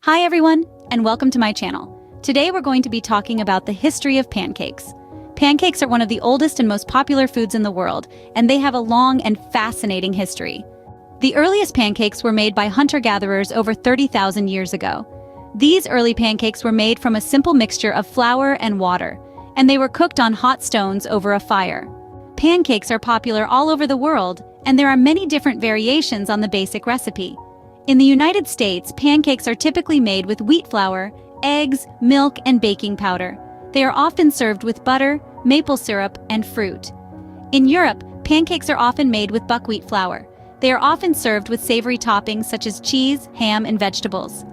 Hi everyone, and welcome to my channel. Today we're going to be talking about the history of pancakes. Pancakes are one of the oldest and most popular foods in the world, and they have a long and fascinating history. The earliest pancakes were made by hunter-gatherers over 30,000 years ago. These early pancakes were made from a simple mixture of flour and water, and they were cooked on hot stones over a fire. Pancakes are popular all over the world, and there are many different variations on the basic recipe. In the United States, pancakes are typically made with wheat flour, eggs, milk, and baking powder. They are often served with butter, maple syrup, and fruit. In Europe, pancakes are often made with buckwheat flour. They are often served with savory toppings such as cheese, ham, and vegetables.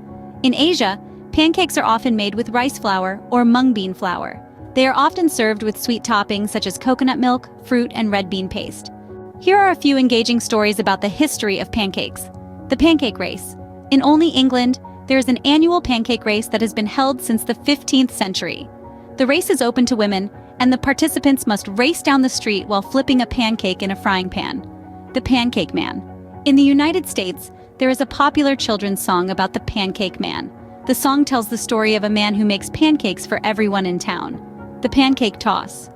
In Asia, pancakes are often made with rice flour or mung bean flour. They are often served with sweet toppings such as coconut milk, fruit, and red bean paste. Here are a few engaging stories about the history of pancakes. The pancake race. In Olney, England, there is an annual pancake race that has been held since the 15th century. The race is open to women, and the participants must race down the street while flipping a pancake in a frying pan. The Pancake Man. In the United States, there is a popular children's song about the Pancake Man. The song tells the story of a man who makes pancakes for everyone in town. The Pancake Toss.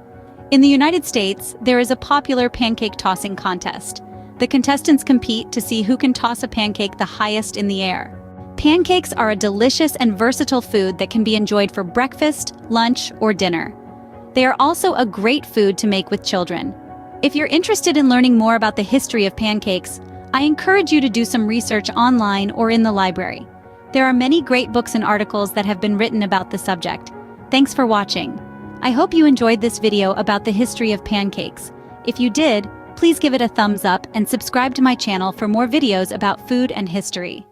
In the United States, there is a popular pancake tossing contest. The contestants compete to see who can toss a pancake the highest in the air. Pancakes are a delicious and versatile food that can be enjoyed for breakfast, lunch, or dinner. They are also a great food to make with children. If you're interested in learning more about the history of pancakes, I encourage you to do some research online or in the library. There are many great books and articles that have been written about the subject. Thanks for watching. I hope you enjoyed this video about the history of pancakes. If you did, please give it a thumbs up and subscribe to my channel for more videos about food and history.